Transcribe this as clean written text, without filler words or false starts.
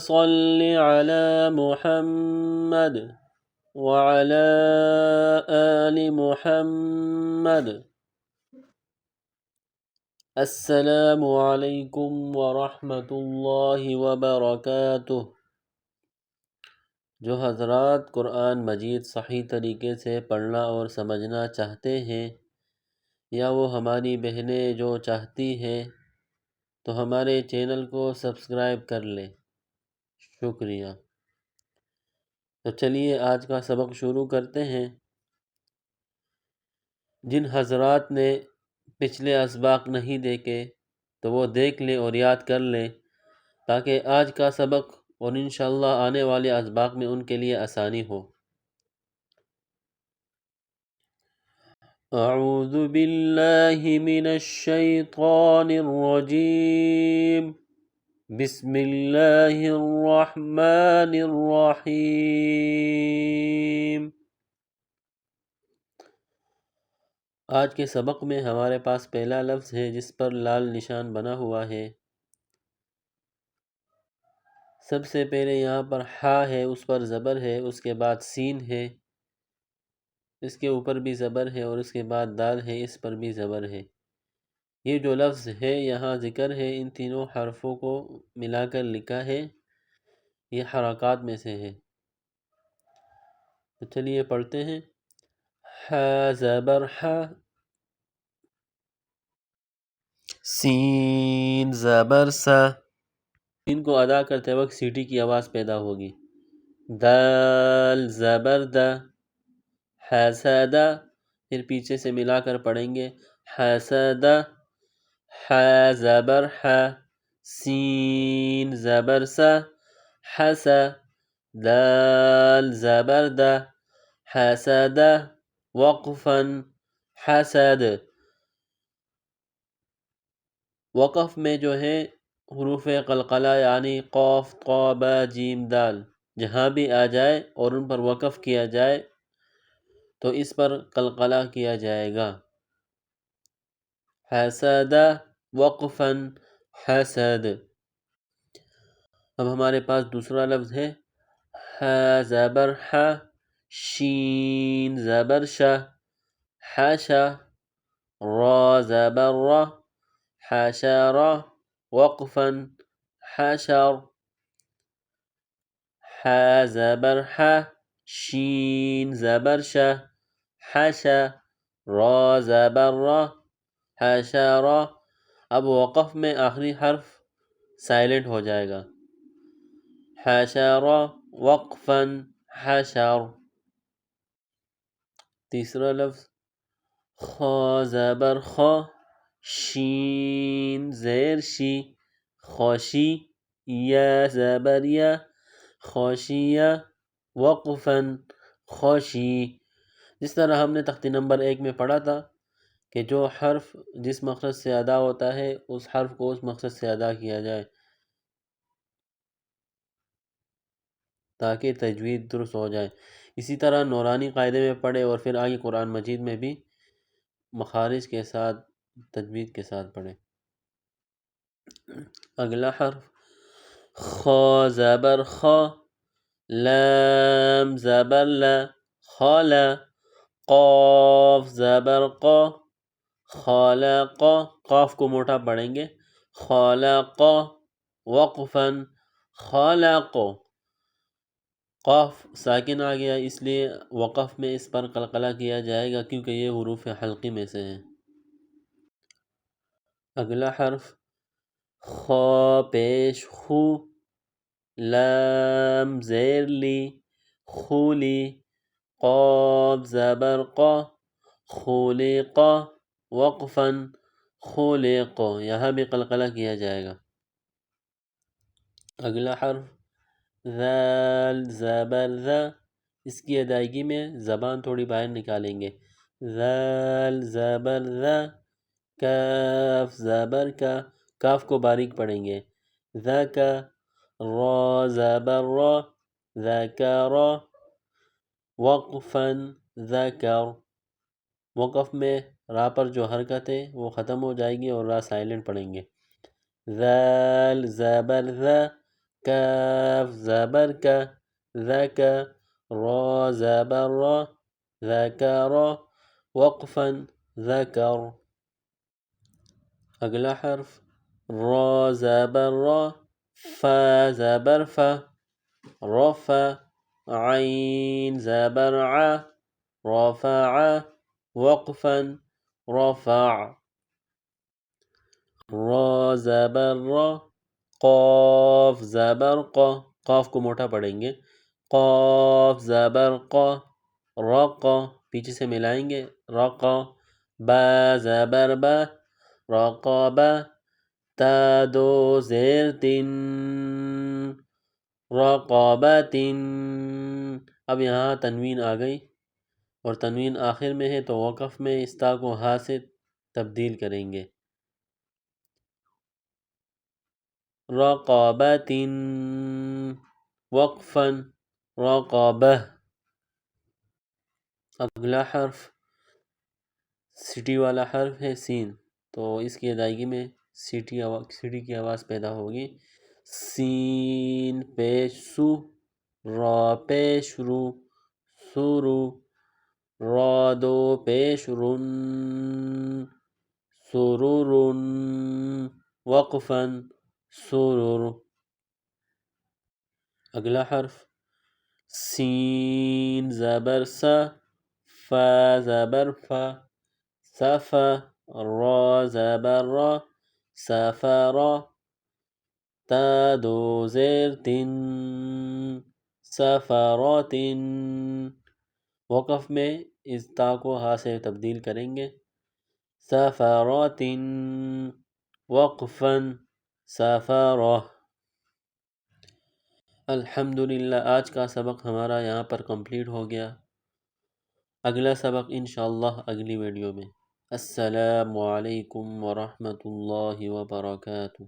صل على محمد وعلى آل محمد. السلام علیکم ورحمۃ اللہ وبرکاتہ. جو حضرات قرآن مجید صحیح طریقے سے پڑھنا اور سمجھنا چاہتے ہیں، یا وہ ہماری بہنیں جو چاہتی ہیں، تو ہمارے چینل کو سبسکرائب کر لیں. شکریہ. تو چلیے آج کا سبق شروع کرتے ہیں. جن حضرات نے پچھلے اسباق نہیں دیکھے تو وہ دیکھ لیں اور یاد کر لیں، تاکہ آج کا سبق اور انشاءاللہ آنے والے اسباق میں ان کے لیے آسانی ہو. اعوذ باللہ من الشیطان الرجیم. بسم اللہ الرحمن الرحیم. آج کے سبق میں ہمارے پاس پہلا لفظ ہے جس پر لال نشان بنا ہوا ہے. سب سے پہلے یہاں پر ہا ہے، اس پر زبر ہے، اس کے بعد سین ہے، اس کے اوپر بھی زبر ہے، اور اس کے بعد دال ہے، اس پر بھی زبر ہے. یہ جو لفظ ہے یہاں ذکر ہے، ان تینوں حرفوں کو ملا کر لکھا ہے، یہ حرکات میں سے ہے. تو چلیے پڑھتے ہیں. ح زبر ح، سین زبر س. ان کو ادا کرتے وقت سیٹی کی آواز پیدا ہوگی. دال زبر د، حسد، پھر پیچھے سے ملا کر پڑھیں گے. حسد، ح زبر ح، سین زبر س، حس. دال زبر د، حسد، وقفا حسد. وقف میں جو ہے حروف قلقلہ یعنی قاف، طا، با، جیم، دال جہاں بھی آ جائے اور ان پر وقف کیا جائے تو اس پر قلقلہ کیا جائے گا. حسد، وقفا حسد. اب ہمارے پاس دوسرا لفظ ہے. ح زبر ح، شین زبر ش، حش. را زبر ر، حشر، وقفا حشر. ح زبر ح، شین زبر ش، حش. را زبر ر، حشر. اب وقف میں آخری حرف سائلنٹ ہو جائے گا. حشر، وقفا حشر. تیسرا لفظ خا زبر خا، شین زیر شی، خوشی. یا زبر یا، خوشیہ، وقفا خوشی. جس طرح ہم نے تختی نمبر 1 میں پڑھا تھا کہ جو حرف جس مخرج سے ادا ہوتا ہے اس حرف کو اس مقصد سے ادا کیا جائے تاکہ تجوید درست ہو جائے. اسی طرح نورانی قاعدے میں پڑھے اور پھر آگے قرآن مجید میں بھی مخارج کے ساتھ تجوید کے ساتھ پڑھے. اگلا حرف خا زبر خا، لام زبر لا، خالا. قاف زبر قا، خالق. قاف کو موٹا پڑھیں گے. خالق، وقفا خالق. قاف ساکن آ گیا اس لیے وقف میں اس پر قلقلہ کیا جائے گا کیونکہ یہ حروف حلقی میں سے ہیں. اگلا حرف خا پیش خو، لام زیر لی، خولی. قاف زبر قا، خولق، وقفا خولق. یہاں بھی قلقلہ کیا جائے گا. اگلا حرف ذال زبر ذا، اس کی ادائیگی میں زبان تھوڑی باہر نکالیں گے. ذال زبر ذا، کاف زبر کا، کاف کو باریک پڑھیں گے. ذکا، را زبر را، ذکر، وقفا ذکر. وقف میں را پر جو حرکت ہے وہ ختم ہو جائے گی اور را سائلنٹ پڑھیں گے. ذال زبر ذا، کاف زبر کا، ذکا، را زبر را، ذکر، وقفا ذکر. اگلا حرف را زبر را، فا زبر فا، رفع، عین زبر ع، رفع، وقفا رفع. را زبر را، قاف زبر قا، قاف کو موٹا پڑھیں گے، قاف زبر قا، رقا، پیچھے سے ملائیں گے، رقا. با زبر با، رقابا. تا دو زیر تن، رقابتن. اب یہاں تنوین آ گئی اور تنوین آخر میں ہے تو وقف میں اس تا کو ہا سے تبدیل کریں گے. رقابۃ، وقفا رقابہ. اگلا حرف سٹی والا حرف ہے سین، تو اس کی ادائیگی میں سٹی کی آواز پیدا ہوگی. سین پیش سو، را پیش رو، سورو. را دو پیش رن، سرورن، وقفا سرور. اگلا حرف سین زبر سا، فا زبر فا، صفا. را زبر را، سفرا. تا دو زیر تن، سفرات. وقف میں اس تا کو ہا سے تبدیل کریں گے، سفرات، وقفا سفرہ. الحمدللہ آج کا سبق ہمارا یہاں پر کمپلیٹ ہو گیا. اگلا سبق انشاءاللہ اگلی ویڈیو میں. السلام علیکم ورحمۃ اللہ وبرکاتہ.